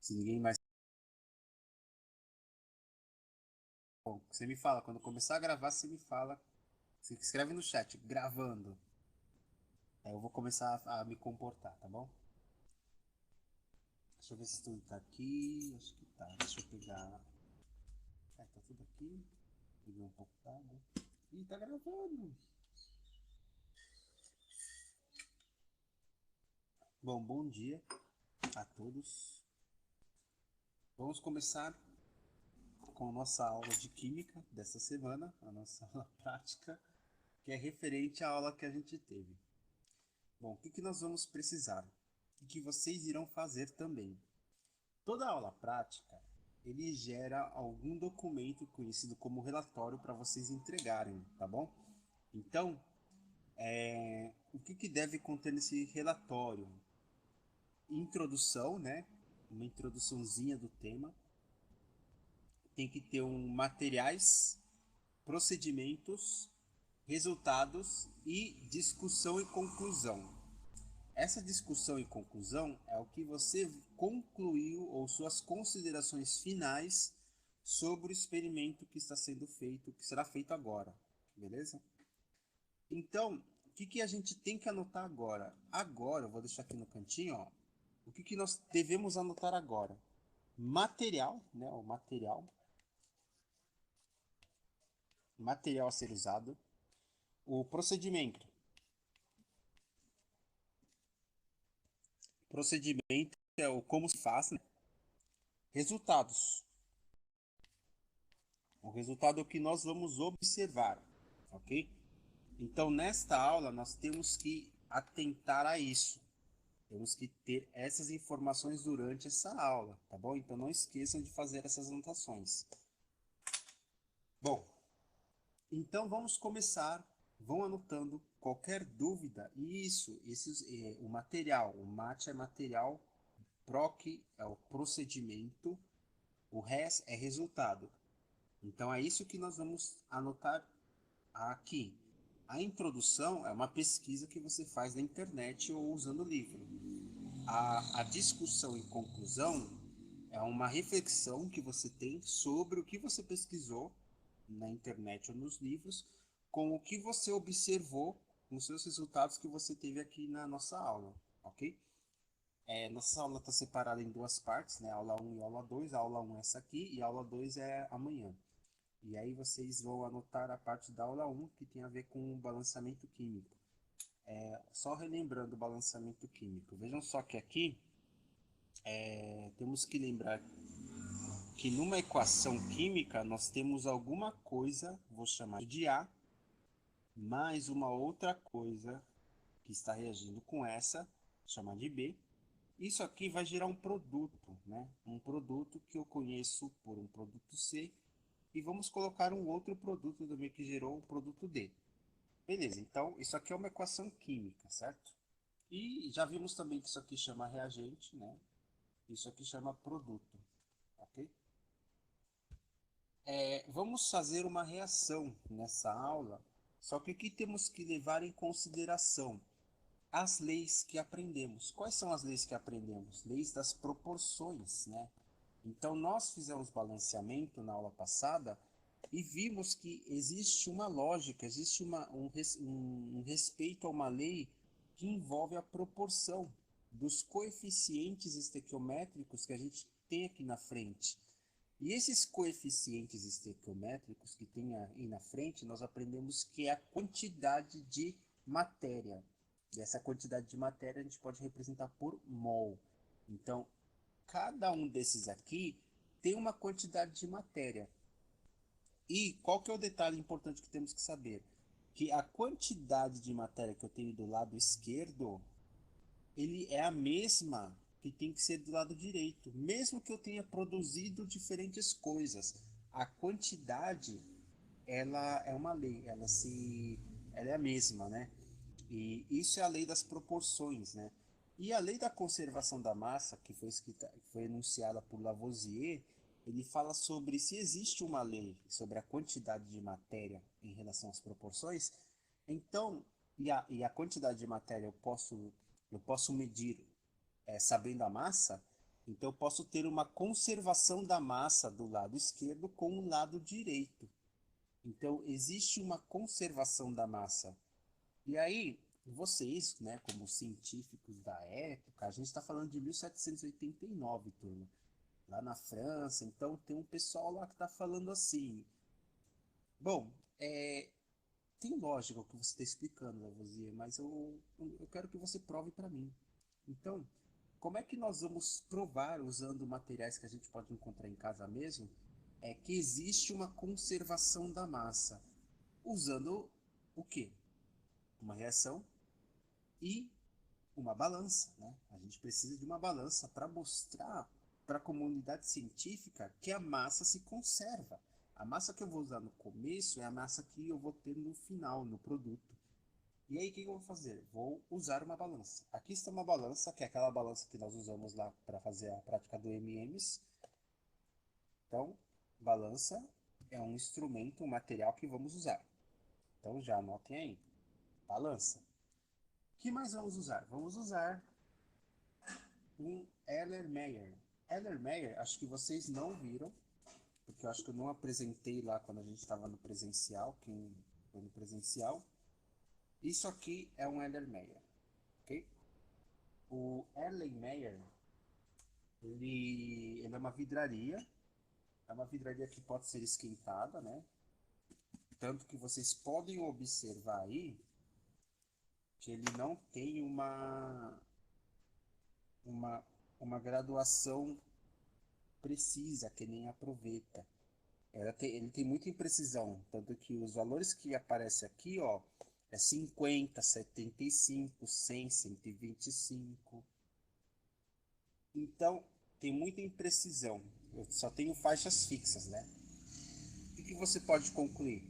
Se ninguém mais... Bom, você me fala, quando começar a gravar, você me fala. Você escreve no chat, gravando. Aí eu vou começar a me comportar, tá bom? Deixa eu ver se tudo tá aqui. Acho que tá. Deixa eu pegar. É, tá tudo aqui. Peguei um pouco d'água. Ih, tá gravando. Bom, bom dia a todos. Vamos começar com a nossa aula de química dessa semana, a nossa aula prática, que é referente à aula que a gente teve. Bom, o que nós vamos precisar? O que vocês irão fazer também? Toda aula prática, ele gera algum documento conhecido como relatório para vocês entregarem, tá bom? Então, o que deve conter nesse relatório? Introdução, né? Uma introduçãozinha do tema. Tem que ter materiais, procedimentos, resultados e discussão e conclusão. Essa discussão e conclusão é o que você concluiu ou suas considerações finais sobre o experimento que está sendo feito, que será feito agora, beleza? Então, o que a gente tem que anotar agora? Agora, eu vou deixar aqui no cantinho, ó, o que nós devemos anotar agora? Material, né? O material a ser usado, o procedimento é o como se faz, né? Resultados. O resultado é o que nós vamos observar, ok? Então, nesta aula, nós temos que atentar a isso. Temos que ter essas informações durante essa aula, tá bom? Então, não esqueçam de fazer essas anotações. Bom, então vamos começar. Vão anotando qualquer dúvida. Isso, o material. O mate é material, proc é o procedimento, o res é resultado. Então, é isso que nós vamos anotar aqui. A introdução é uma pesquisa que você faz na internet ou usando o livro. A discussão e conclusão é uma reflexão que você tem sobre o que você pesquisou na internet ou nos livros, com o que você observou nos seus resultados que você teve aqui na nossa aula, ok? Nossa aula está separada em duas partes, né? Aula 1 e aula 2. A aula 1 é essa aqui e a aula 2 é amanhã. E aí vocês vão anotar a parte da aula 1, que tem a ver com o balanceamento químico. Só relembrando o balanceamento químico. Vejam só que aqui temos que lembrar que numa equação química nós temos alguma coisa, vou chamar de A, mais uma outra coisa que está reagindo com essa, chamar de B. Isso aqui vai gerar um produto, né? Um produto que eu conheço por um produto C, e vamos colocar um outro produto também que gerou o produto D. Beleza, então isso aqui é uma equação química, certo? E já vimos também que isso aqui chama reagente, né? Isso aqui chama produto, ok? Vamos fazer uma reação nessa aula, só que o que temos que levar em consideração? As leis que aprendemos. Quais são as leis que aprendemos? Leis das proporções, né? Então, nós fizemos balanceamento na aula passada e vimos que existe uma lógica, existe um respeito a uma lei que envolve a proporção dos coeficientes estequiométricos que a gente tem aqui na frente. E esses coeficientes estequiométricos que tem aí na frente, nós aprendemos que é a quantidade de matéria. E essa quantidade de matéria a gente pode representar por mol. Então, cada um desses aqui tem uma quantidade de matéria. E qual que é o detalhe importante que temos que saber? Que a quantidade de matéria que eu tenho do lado esquerdo, ele é a mesma que tem que ser do lado direito. Mesmo que eu tenha produzido diferentes coisas, a quantidade, ela é uma lei, ela é a mesma, né? E isso é a lei das proporções, né? E a lei da conservação da massa, que foi escrita, foi enunciada por Lavoisier, ele fala sobre se existe uma lei sobre a quantidade de matéria em relação às proporções, então, e a quantidade de matéria eu posso medir sabendo a massa, Então eu posso ter uma conservação da massa do lado esquerdo com o lado direito. Então existe uma conservação da massa. E aí, vocês, né, como científicos da época, a gente está falando de 1789, turma, lá na França, então tem um pessoal lá que está falando assim. Bom, tem lógica o que você está explicando, Lavoisier, mas eu quero que você prove para mim. Então, como é que nós vamos provar, usando materiais que a gente pode encontrar em casa mesmo, que existe uma conservação da massa? Usando o quê? Uma reação e uma balança, né? A gente precisa de uma balança para mostrar para a comunidade científica que a massa se conserva. A massa que eu vou usar no começo é a massa que eu vou ter no final, no produto. E aí, o que eu vou fazer? Vou usar uma balança. Aqui está uma balança, que é aquela balança que nós usamos lá para fazer a prática do MMs. Então, balança é um instrumento, um material que vamos usar. Então, já anotem aí. Balança. O que mais vamos usar? Vamos usar um Erlenmeyer. Erlenmeyer, acho que vocês não viram, porque eu acho que eu não apresentei lá quando a gente estava no presencial, quem foi no presencial. Isso aqui é um Erlenmeyer, ok? O Erlenmeyer, ele é uma vidraria que pode ser esquentada, né? Tanto que vocês podem observar aí que ele não tem uma, uma graduação precisa, que nem aproveita. Ele tem muita imprecisão, tanto que os valores que aparecem aqui, ó, é 50, 75, 100, 125. Então, tem muita imprecisão. Eu só tenho faixas fixas, né? O que você pode concluir?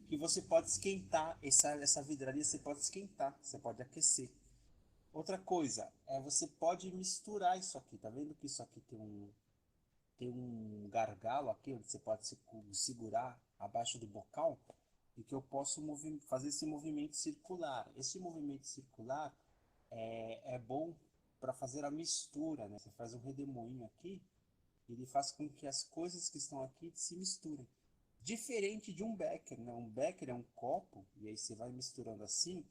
Que você pode esquentar essa vidraria, você pode esquentar, você pode aquecer. Outra coisa, você pode misturar isso aqui. Tá vendo que isso aqui tem um gargalo aqui onde você pode segurar abaixo do bocal e que eu posso fazer esse movimento circular. Esse movimento circular é bom para fazer a mistura, né? Você faz um redemoinho aqui, ele faz com que as coisas que estão aqui se misturem. Diferente de um becker, né? Um becker é um copo, e aí você vai misturando assim.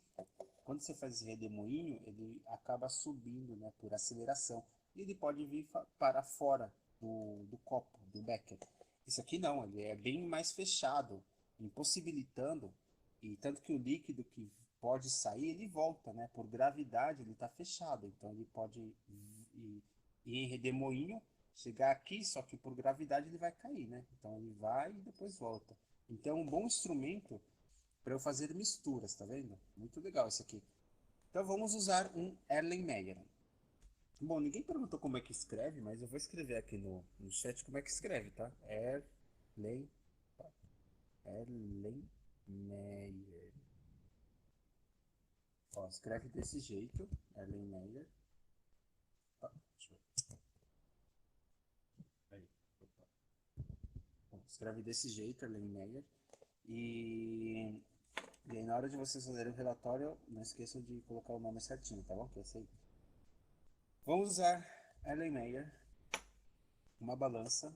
Quando você faz esse redemoinho, ele acaba subindo, né, por aceleração. E ele pode vir para fora do copo, do becker. Isso aqui não, ele é bem mais fechado, impossibilitando, e tanto que o líquido que pode sair, ele volta, né? Por gravidade, ele está fechado. Então ele pode ir em redemoinho, chegar aqui, só que por gravidade ele vai cair, né? Então ele vai e depois volta. Então é um bom instrumento para eu fazer misturas, tá vendo? Muito legal isso aqui. Então vamos usar um Erlenmeyer. Bom, ninguém perguntou como é que escreve, mas eu vou escrever aqui no chat como é que escreve, tá? Erlenmeyer. Ó, escreve desse jeito, Erlenmeyer. Deixa eu ver. Aí, opa. Bom, escreve desse jeito, Erlenmeyer. E, e aí na hora de vocês fazerem o relatório, não esqueçam de colocar o nome certinho, tá bom? Que é esse aí. Vamos usar Erlenmeyer, uma balança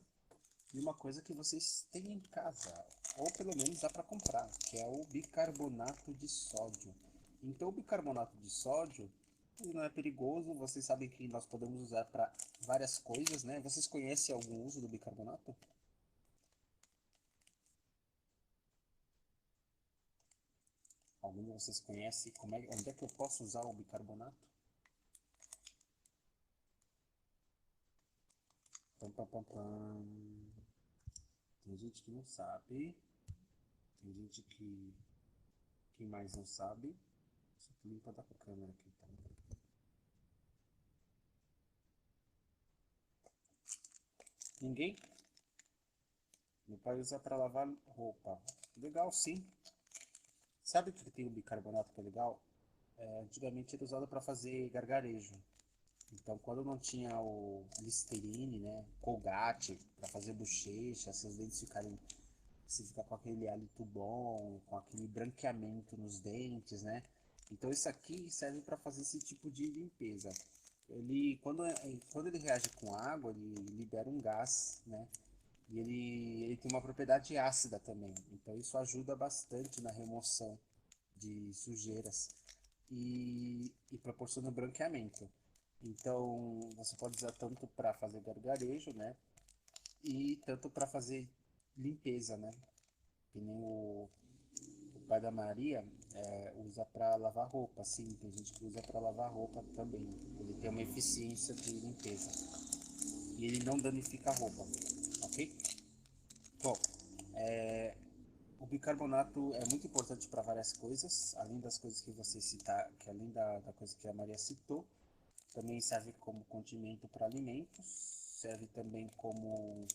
e uma coisa que vocês têm em casa, ou pelo menos dá para comprar, que é o bicarbonato de sódio. Então o bicarbonato de sódio, ele não é perigoso, vocês sabem que nós podemos usar para várias coisas, né? Vocês conhecem algum uso do bicarbonato? Algum de vocês conhece onde é que eu posso usar o bicarbonato? Pam, pam, pam, pam. Tem gente que não sabe, tem gente que mais não sabe. Só que limpa da câmera aqui, tá? Ninguém? Meu pai usa para lavar roupa. Legal, sim. Sabe o que tem o bicarbonato que é legal? Antigamente era usado para fazer gargarejo. Então, quando não tinha o Listerine, né, Colgate, para fazer bochecha, seus dentes ficarem, você ficar com aquele hálito bom, com aquele branqueamento nos dentes, né? Então, isso aqui serve para fazer esse tipo de limpeza. Quando ele reage com água, ele libera um gás, né? E ele tem uma propriedade ácida também. Então isso ajuda bastante na remoção de sujeiras e proporciona branqueamento. Então você pode usar tanto para fazer gargarejo, né? E tanto para fazer limpeza, né? Que nem o pai da Maria usa para lavar roupa, sim, tem gente que usa para lavar roupa também. Ele tem uma eficiência de limpeza e ele não danifica a roupa, ok? Bom, o bicarbonato é muito importante para várias coisas, além das coisas que você citar, que além da coisa que a Maria citou, também serve como condimento para alimentos, serve também como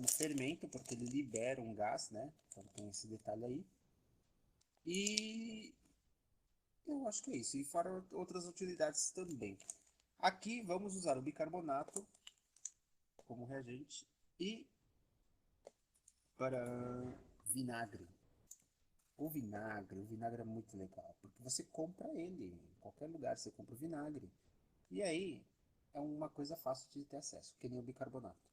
fermento, porque ele libera um gás, né? Então tem esse detalhe aí. E eu acho que é isso. E fora outras utilidades também. Aqui vamos usar o bicarbonato como reagente e para vinagre. O vinagre é muito legal, porque você compra ele em qualquer lugar, você compra o vinagre. E aí é uma coisa fácil de ter acesso, que nem o bicarbonato.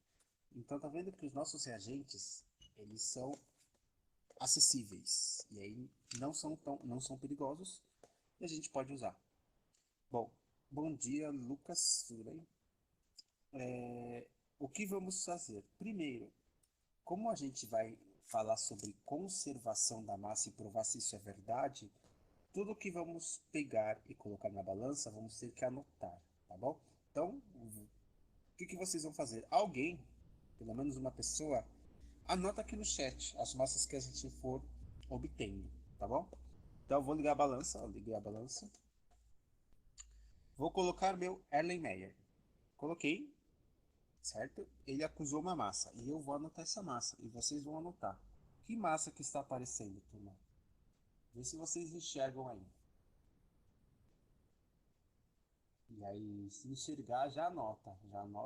Então tá vendo que os nossos reagentes, eles são acessíveis e aí não são perigosos e a gente pode usar. Bom, bom dia, Lucas, tudo bem? O que vamos fazer? Primeiro, como a gente vai falar sobre conservação da massa e provar se isso é verdade, tudo que vamos pegar e colocar na balança, vamos ter que anotar, tá bom? Então, o que vocês vão fazer? Alguém, pelo menos uma pessoa, anota aqui no chat as massas que a gente for obtendo, tá bom? Então, eu vou ligar a balança, ó, liguei a balança. Vou colocar meu Erlenmeyer. Coloquei, certo? Ele acusou uma massa e eu vou anotar essa massa e vocês vão anotar. Que massa que está aparecendo, turma? Vê se vocês enxergam aí. E aí, se enxergar, já anota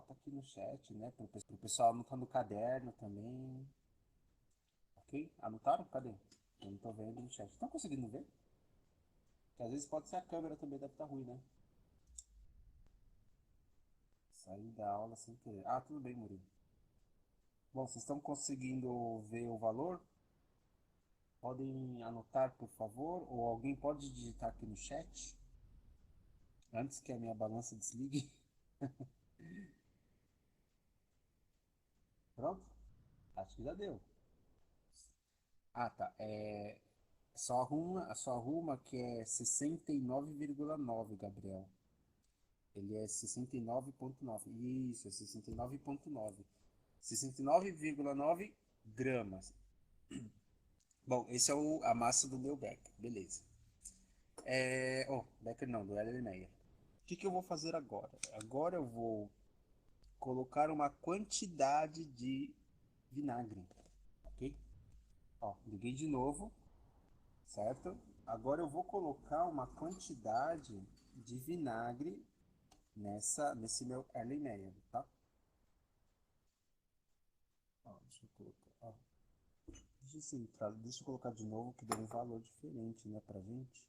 aqui no chat, né? Para o pessoal anotar no caderno também. Ok? Anotaram? Cadê? Eu não tô vendo no chat. Estão conseguindo ver? Porque às vezes pode ser a câmera também, deve estar ruim, né? Sair da aula sem querer. Ah, tudo bem, Murilo. Bom, vocês estão conseguindo ver o valor? Podem anotar, por favor? Ou alguém pode digitar aqui no chat? Antes que a minha balança desligue. Pronto? Acho que já deu. Ah, tá. Só arruma que é 69,9, Gabriel. Ele é 69,9. Isso, é 69,9. 69,9 gramas. Bom, esse é a massa do meu Becker. Beleza. Becker não, do Erlenmeyer. O que eu vou fazer agora? Agora eu vou colocar uma quantidade de vinagre, ok? Ó, liguei de novo, certo? Agora eu vou colocar uma quantidade de vinagre nesse meu Erlenmeyer, tá? Ó, deixa eu colocar, ó. Deixa eu colocar de novo que deu um valor diferente, né, pra gente.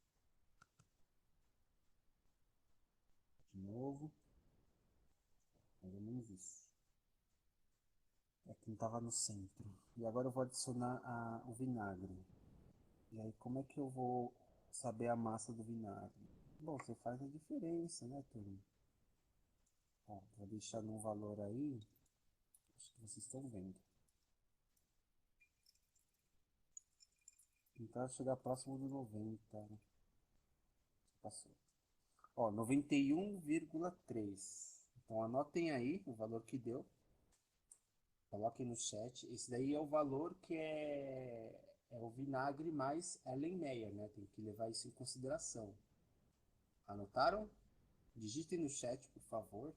De novo, mais ou menos isso. É que não estava no centro. E agora eu vou adicionar o vinagre. E aí, como é que eu vou saber a massa do vinagre? Bom, você faz a diferença, né, turma? Ó, vou deixar num valor aí. Acho que vocês estão vendo. Tentar chegar próximo do 90, né? Passou. Ó, 91,3. Então anotem aí o valor que deu. Coloquem no chat. Esse daí é o valor que é o vinagre mais Erlenmeyer, né? Tem que levar isso em consideração. Anotaram? Digitem no chat, por favor.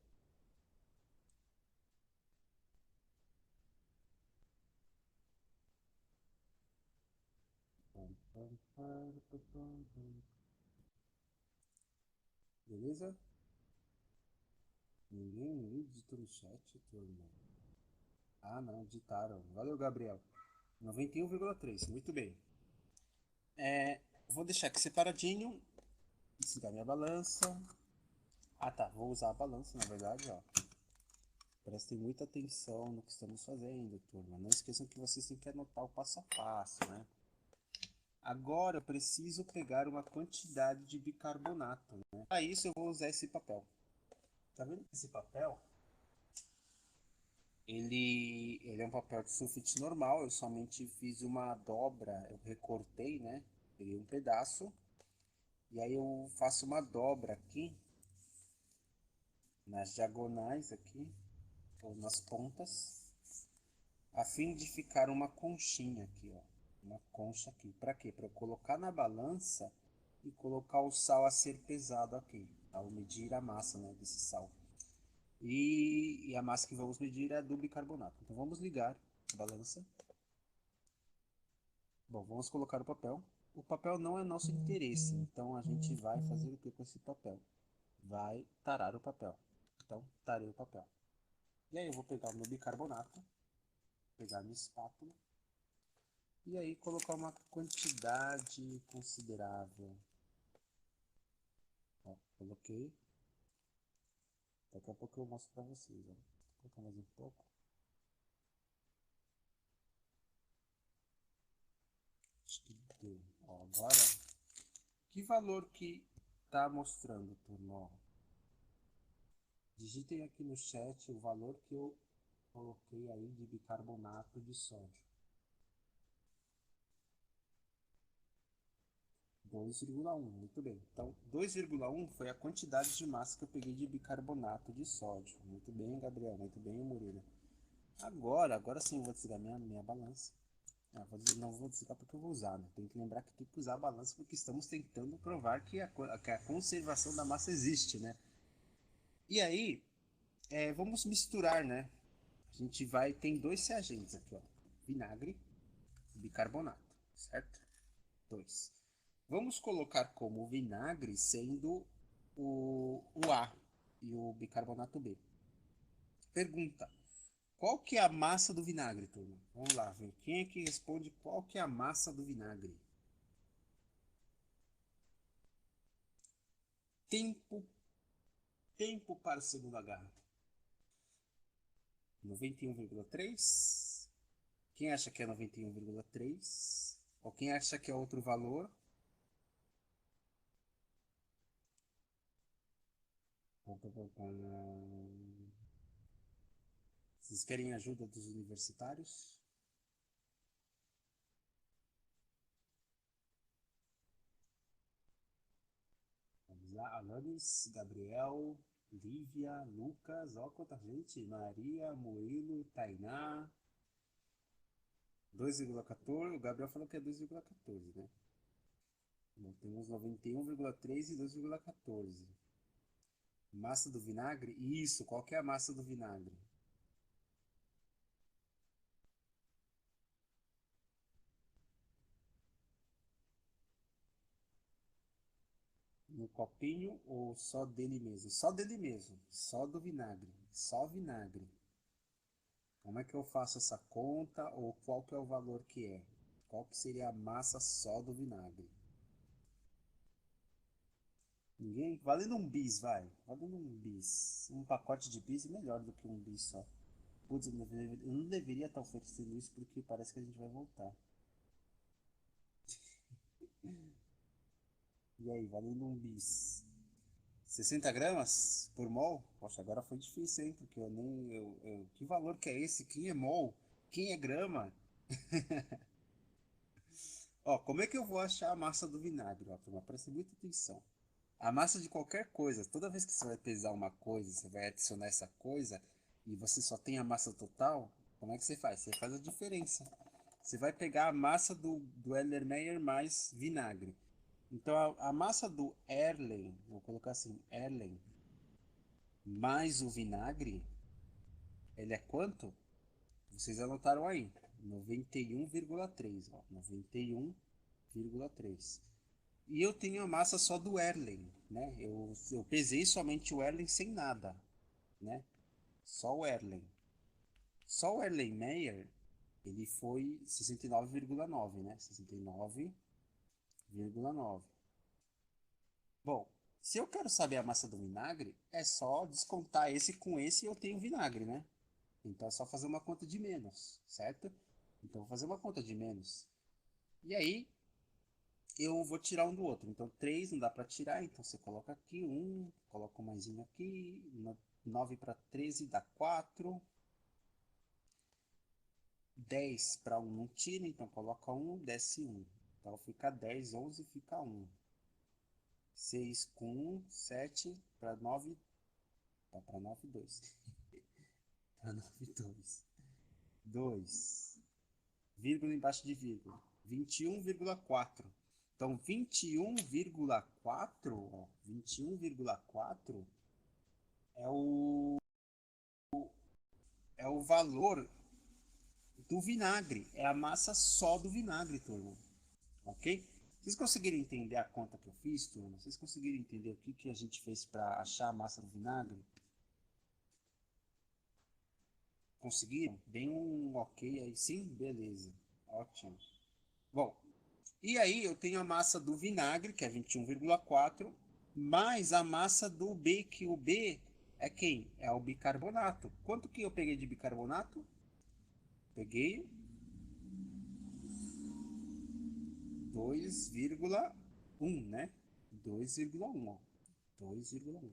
Beleza? Ninguém digitou no chat, turma. Ah, não, digitaram. Valeu, Gabriel. 91,3. Muito bem. Vou deixar aqui separadinho. Desligar minha balança. Ah, tá. Vou usar a balança, na verdade, ó. Prestem muita atenção no que estamos fazendo, turma. Não esqueçam que vocês têm que anotar o passo a passo, né? Agora eu preciso pegar uma quantidade de bicarbonato, né? Para isso eu vou usar esse papel. Tá vendo esse papel? Ele é um papel de sulfite normal, eu somente fiz uma dobra, eu recortei, né? Peguei um pedaço e aí eu faço uma dobra aqui nas diagonais aqui ou nas pontas, a fim de ficar uma conchinha aqui, ó, uma concha aqui. Para quê? Para eu colocar na balança e colocar o sal a ser pesado aqui, ao medir a massa, né, desse sal. E a massa que vamos medir é do bicarbonato. Então vamos ligar a balança. Bom, vamos colocar o papel. O papel não é nosso interesse, então a gente vai fazer o que com esse papel? Vai tarar o papel. Então, tarei o papel. E aí eu vou pegar o meu bicarbonato, pegar minha espátula, e aí colocar uma quantidade considerável. Ó, coloquei. Daqui a pouco eu mostro pra vocês. Ó. Vou colocar mais um pouco. Acho que deu. Ó, agora, que valor que tá mostrando, turma? Ó, digitem aqui no chat o valor que eu coloquei aí de bicarbonato de sódio. 2,1, muito bem. Então, 2,1 foi a quantidade de massa que eu peguei de bicarbonato de sódio. Muito bem, Gabriel, muito bem, Murilo. Agora sim eu vou desligar minha balança. Não vou desligar porque eu vou usar, né? Tem que lembrar que tem que usar a balança porque estamos tentando provar que a conservação da massa existe, né? E aí, vamos misturar, né? A gente vai, tem dois reagentes aqui, ó. Vinagre e bicarbonato, certo? Dois. Vamos colocar como vinagre sendo o A e o bicarbonato B. Pergunta: qual que é a massa do vinagre, turma? Vamos lá, ver. Quem é que responde qual que é a massa do vinagre? Tempo, tempo para o segundo H. 91,3. Quem acha que é 91,3? Ou quem acha que é outro valor? Vocês querem ajuda dos universitários? Vamos lá, Alanis, Gabriel, Lívia, Lucas, ó quanta gente, Maria, Murilo, Tainá, 2,14, o Gabriel falou que é 2,14, né? Bom, temos 91,3 e 2,14. Massa do vinagre? Isso, qual que é a massa do vinagre? No copinho ou só dele mesmo? Só dele mesmo, só do vinagre, só vinagre. Como é que eu faço essa conta ou qual que é o valor que é? Qual que seria a massa só do vinagre? Ninguém? Valendo um bis, vai. Valendo um bis. Um pacote de bis é melhor do que um bis só. Putz, eu não deveria estar oferecendo isso porque parece que a gente vai voltar. E aí, valendo um bis. 60 gramas por mol? Poxa, agora foi difícil, hein? Porque eu nem. Que valor que é esse? Quem é mol? Quem é grama? Ó, como é que eu vou achar a massa do vinagre? Ó, turma, presta muita atenção. A massa de qualquer coisa, toda vez que você vai pesar uma coisa, você vai adicionar essa coisa e você só tem a massa total, como é que você faz? Você faz a diferença. Você vai pegar a massa do Erlenmeyer mais vinagre. Então a massa do Erlen, vou colocar assim, Erlen, mais o vinagre, ele é quanto? Vocês anotaram aí, 91,3, ó, 91,3. E eu tenho a massa só do Erlen, né? Eu pesei somente o Erlen sem nada, né? Só o Erlen. Só o Erlenmeyer, ele foi 69,9, né? 69,9. Bom, Se eu quero saber a massa do vinagre, é só descontar esse com esse e eu tenho vinagre, né? Então é só fazer uma conta de menos, certo? Então vou fazer uma conta de menos. E aí eu vou tirar um do outro. Então 3 não dá para tirar, então você coloca aqui 1, coloca um maisinho aqui, 9 para 13 dá 4. 10 para 1 não tira, então coloca 1, desce 1. Então fica 10, 11 fica 1. 6 com 1, 7 para 9, tá para 9, 2. Para 9, 2. 2, vírgula embaixo de vírgula. 21,4. Então 21,4, ó, 21,4 é o valor do vinagre. É a massa só do vinagre, turma. Ok? Vocês conseguiram entender a conta que eu fiz, turma? Vocês conseguiram entender o que a gente fez para achar a massa do vinagre? Conseguiram? Dêem um ok aí, sim? Beleza. Ótimo. Bom, e aí eu tenho a massa do vinagre, que é 21,4, mais a massa do B, que o B é quem? É o bicarbonato. Quanto que eu peguei de bicarbonato? Peguei 2,1, né? 2,1, ó. 2,1.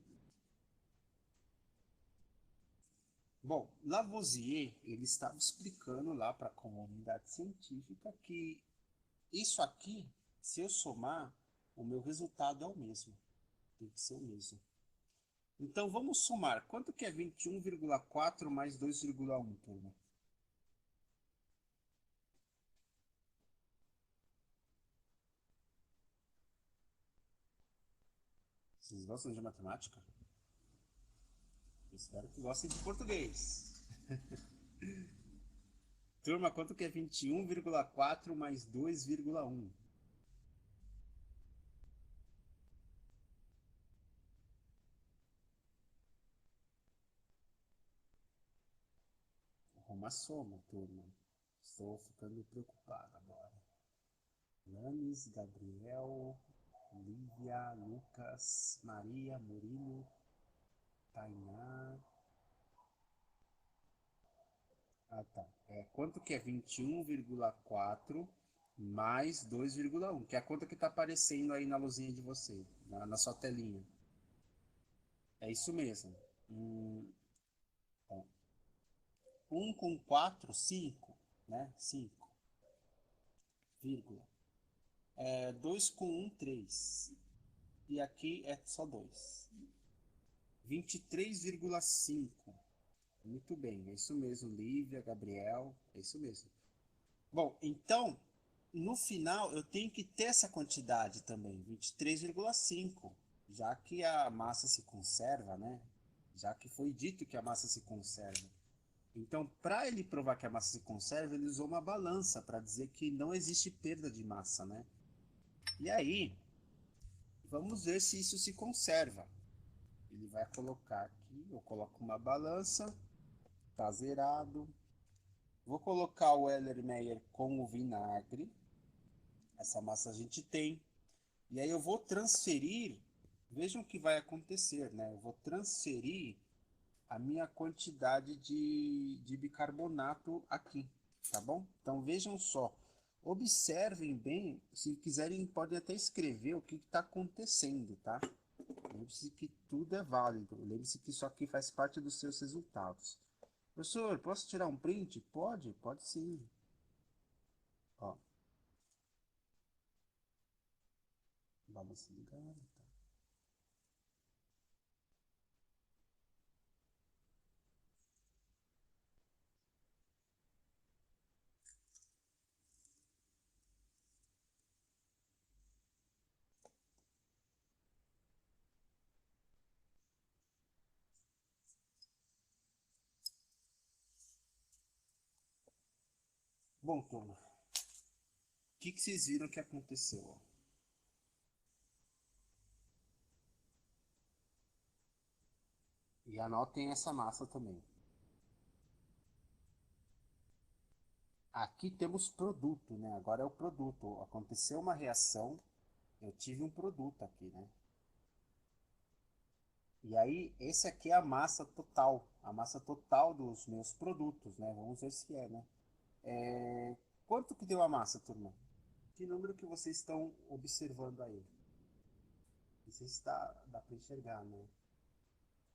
Bom, Lavoisier, ele estava explicando lá para a comunidade científica que isso aqui, se eu somar, o meu resultado é o mesmo. Tem que ser o mesmo. Então vamos somar. Quanto que é 21,4 mais 2,1, turma? Vocês gostam de matemática? Eu espero que gostem de português. Turma, quanto que é 21,4 mais 2,1? Uma soma, turma. Estou ficando preocupado agora. Lanes, Gabriel, Lívia, Lucas, Maria, Murilo, Tainá. Ah, tá. Quanto que é 21,4 mais 2,1? Que é a conta que está aparecendo aí na luzinha de você, na sua telinha. É isso mesmo. Ó. 1 com 4, 5, né? 5, vírgula. 2 com 1, 3. E aqui é só 2. 23,5. Muito bem, é isso mesmo, Lívia, Gabriel, é isso mesmo. Bom, então, no final eu tenho que ter essa quantidade também, 23,5, já que a massa se conserva, né? Já que foi dito que a massa se conserva. Então, para ele provar que a massa se conserva, ele usou uma balança para dizer que não existe perda de massa, né? E aí, vamos ver se isso se conserva. Ele vai colocar aqui, eu coloco uma balança, tá zerado. Vou colocar o Erlenmeyer com o vinagre. Essa massa a gente tem. E aí eu vou transferir, vejam o que vai acontecer, né? Eu vou transferir a minha quantidade de bicarbonato aqui, tá bom? Então vejam só, observem bem, se quiserem podem até escrever o que está acontecendo, tá? Lembre-se que tudo é válido, lembre-se que isso aqui faz parte dos seus resultados. Professor, posso tirar um print? Pode, pode sim. Ó, vamos ligar. Bom, turma, o que vocês viram que aconteceu? Ó? E anotem essa massa também. Aqui temos produto, né? Agora é o produto. Aconteceu uma reação, eu tive um produto aqui, né? E aí, esse aqui é a massa total dos meus produtos, né? Vamos ver se é, né? Quanto que deu a massa, turma? Que número que vocês estão observando aí? Não sei se dá para enxergar, né?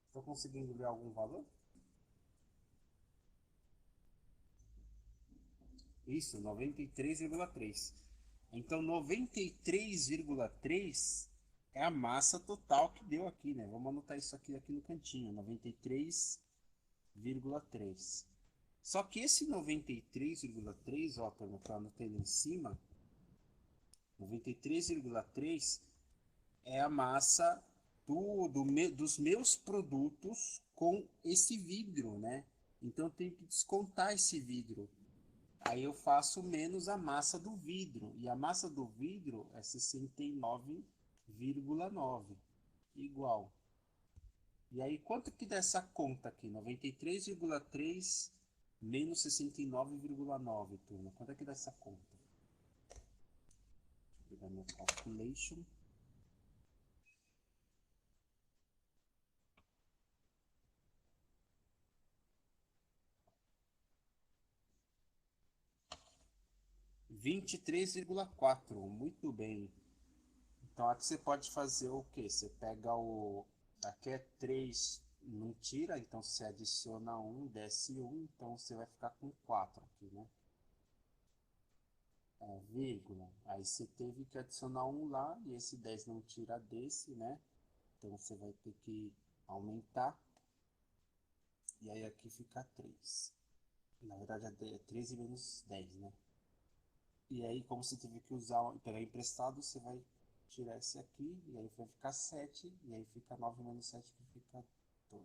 Estou conseguindo ver algum valor? Isso, 93,3. Então, 93,3 é a massa total que deu aqui, né? Vamos anotar isso aqui no cantinho, 93,3. Só que esse 93,3, ó, para eu anotei ali em cima, 93,3 é a massa dos meus produtos com esse vidro, né? Então eu tenho que descontar esse vidro. Aí eu faço menos a massa do vidro. E a massa do vidro é 69,9. Igual. E aí quanto que dá essa conta aqui? 93,3 menos 69,9, turma. Quanto é que dá essa conta? Vou pegar meu calculation. 23,4. Muito bem. Então aqui você pode fazer o que? Você pega o. Aqui é 3, não tira, então você adiciona 1, desce 1, então você vai ficar com 4 aqui, né? Vírgula. Aí você teve que adicionar 1 lá, e esse 10 não tira desse, né? Então você vai ter que aumentar. E aí aqui fica 3. Na verdade é 13 menos 10, né? E aí, como você teve que usar, pegar emprestado, você vai tirar esse aqui, e aí vai ficar 7, e aí fica 9 menos 7, que fica 2.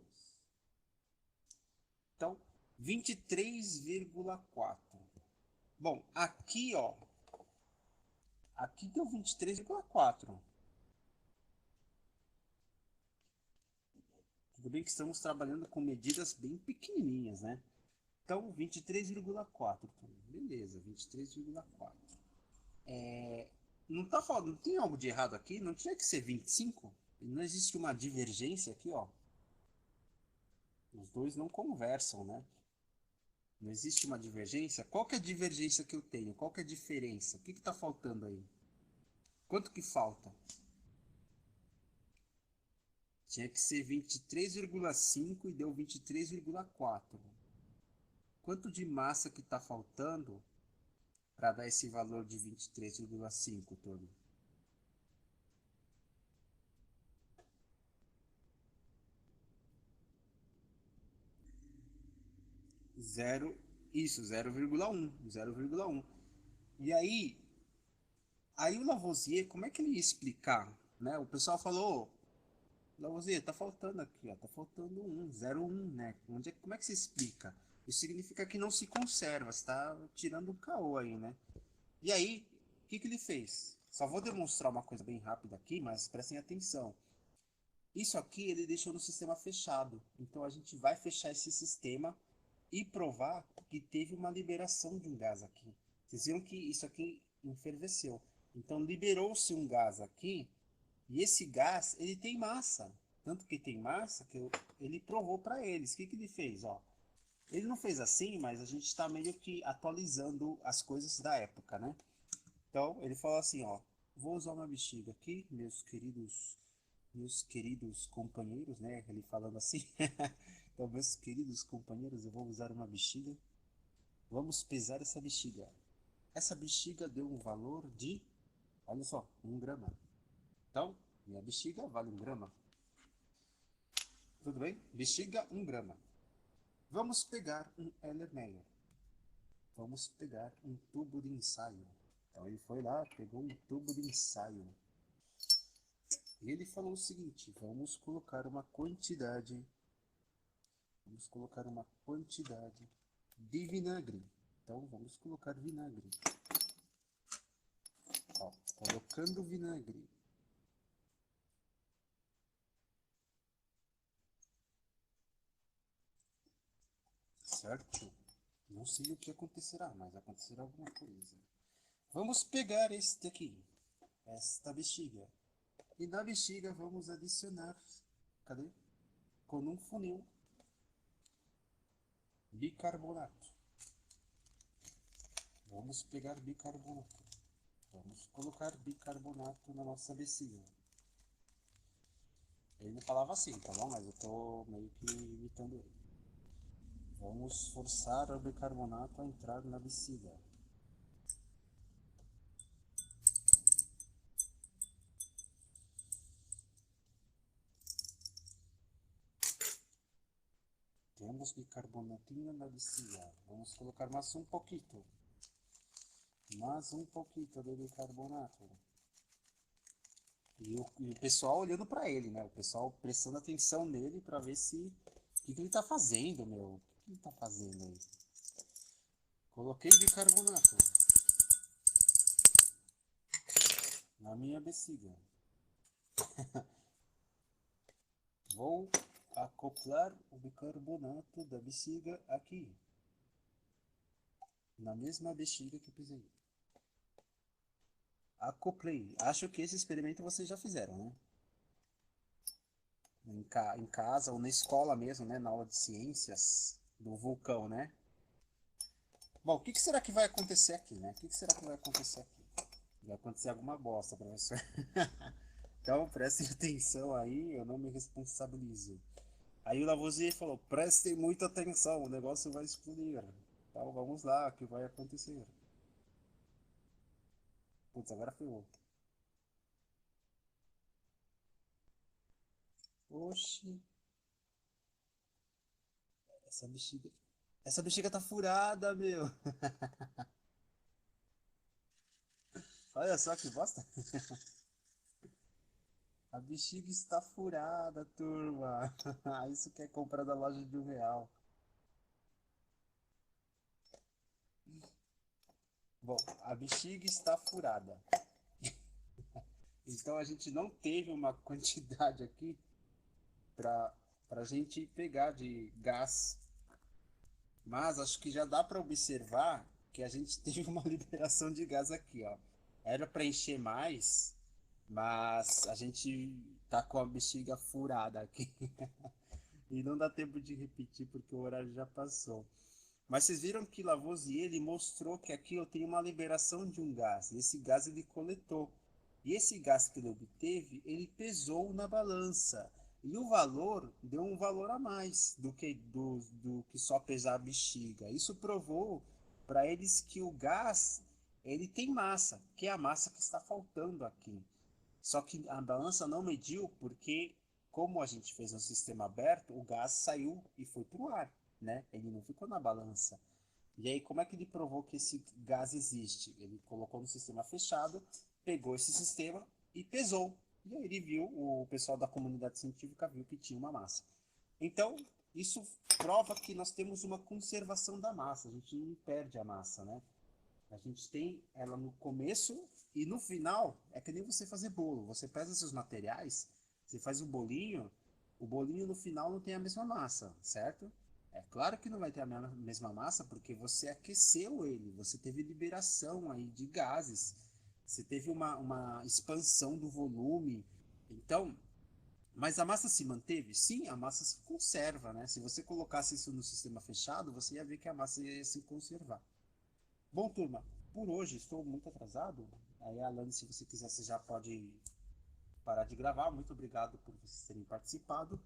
Então, 23,4. Bom, aqui, ó, aqui deu 23,4. Tudo bem que estamos trabalhando com medidas bem pequenininhas, né? Então, 23,4. Beleza, 23,4. Não tá falando, não tem algo de errado aqui? Não tinha que ser 25? Não existe uma divergência aqui, ó. Os dois não conversam, né? Não existe uma divergência? Qual que é a divergência que eu tenho? Qual que é a diferença? O que está faltando aí? Quanto que falta? Tinha que ser 23,5 e deu 23,4. Quanto de massa que está faltando para dar esse valor de 23,5, Tony? Zero, isso, 0,1. 0,1. E aí o Lavoisier, como é que ele ia explicar? Né? O pessoal falou, Lavoisier, tá faltando aqui, ó, tá faltando 0,1, né? Como é que se explica? Isso significa que não se conserva, você tá tirando o caô aí, né? E aí, o que ele fez? Só vou demonstrar uma coisa bem rápida aqui, mas prestem atenção. Isso aqui ele deixou no sistema fechado. Então a gente vai fechar esse sistema e provar que teve uma liberação de um gás aqui. Vocês viram que isso aqui enferveceu. Então liberou-se um gás aqui e esse gás ele tem massa. Tanto que tem massa que ele provou para eles. O que ele fez? Ó, ele não fez assim, mas a gente está meio que atualizando as coisas da época, né? Então ele falou assim, ó, vou usar uma bexiga aqui, meus queridos companheiros, né? Ele falando assim. Então, meus queridos companheiros, eu vou usar uma bexiga. Vamos pesar essa bexiga. Essa bexiga deu um valor de, olha só, 1 grama. Então, minha bexiga vale 1 grama. Tudo bem? Bexiga, 1 grama. Vamos pegar um Erlenmeyer. Vamos pegar um tubo de ensaio. Então ele foi lá, pegou um tubo de ensaio. E ele falou o seguinte, vamos colocar uma quantidade de vinagre. Então vamos colocar vinagre. Ó, colocando vinagre. Certo? Não sei o que acontecerá, mas acontecerá alguma coisa. Vamos pegar este aqui, esta bexiga. E na bexiga vamos adicionar. Cadê? com um funil bicarbonato. Vamos pegar bicarbonato. Vamos colocar bicarbonato na nossa bexiga. Ele não falava assim, tá bom? Mas eu tô meio que imitando ele. Vamos forçar o bicarbonato a entrar na bexiga. Temos bicarbonatinho na bexiga. Vamos colocar mais um pouquinho. Mais um pouquinho de bicarbonato. E o pessoal olhando para ele, né? O pessoal prestando atenção nele para ver se... O que ele tá fazendo, meu? O que ele tá fazendo aí? Coloquei bicarbonato na minha bexiga. Vou acoplar o bicarbonato da bexiga aqui. Na mesma bexiga que eu pisei. Acoplei. Acho que esse experimento vocês já fizeram, né? Em casa ou na escola mesmo, né? Na aula de ciências do vulcão, né? Bom, o que será que vai acontecer aqui, né? O que será que vai acontecer aqui? Vai acontecer alguma bosta, professor. Então, prestem atenção aí, eu não me responsabilizo. Aí o Lavoisier falou, prestem muita atenção, o negócio vai explodir. Então, vamos lá, o que vai acontecer? Putz, agora ferrou. Oxi, essa bexiga... Essa bexiga tá furada, meu. Olha só que bosta. A bexiga está furada, turma. Isso que é comprar da loja de R$ 1. Bom, a bexiga está furada. Então a gente não teve uma quantidade aqui para a gente pegar de gás. Mas acho que já dá para observar que a gente teve uma liberação de gás aqui, ó. Era para encher mais, mas a gente tá com a bexiga furada aqui. E não dá tempo de repetir porque o horário já passou. Mas vocês viram que Lavoisier ele mostrou que aqui eu tenho uma liberação de um gás. E esse gás ele coletou. E esse gás que ele obteve, ele pesou na balança. E o valor deu um valor a mais do que só pesar a bexiga. Isso provou para eles que o gás ele tem massa, que é a massa que está faltando aqui. Só que a balança não mediu porque, como a gente fez um sistema aberto, o gás saiu e foi para o ar, né? Ele não ficou na balança. E aí, como é que ele provou que esse gás existe? Ele colocou no sistema fechado, pegou esse sistema e pesou. E aí ele viu, o pessoal da comunidade científica viu que tinha uma massa. Então, isso prova que nós temos uma conservação da massa, a gente não perde a massa, né? A gente tem ela no começo e no final é que nem você fazer bolo. Você pesa seus materiais, você faz o bolinho no final não tem a mesma massa, certo? É claro que não vai ter a mesma massa porque você aqueceu ele, você teve liberação aí de gases, você teve uma expansão do volume. Então, mas a massa se manteve? Sim, a massa se conserva, né? Se você colocasse isso no sistema fechado, você ia ver que a massa ia se conservar. Bom, turma, por hoje estou muito atrasado. Aí, Alane, se você quiser, você já pode parar de gravar. Muito obrigado por vocês terem participado.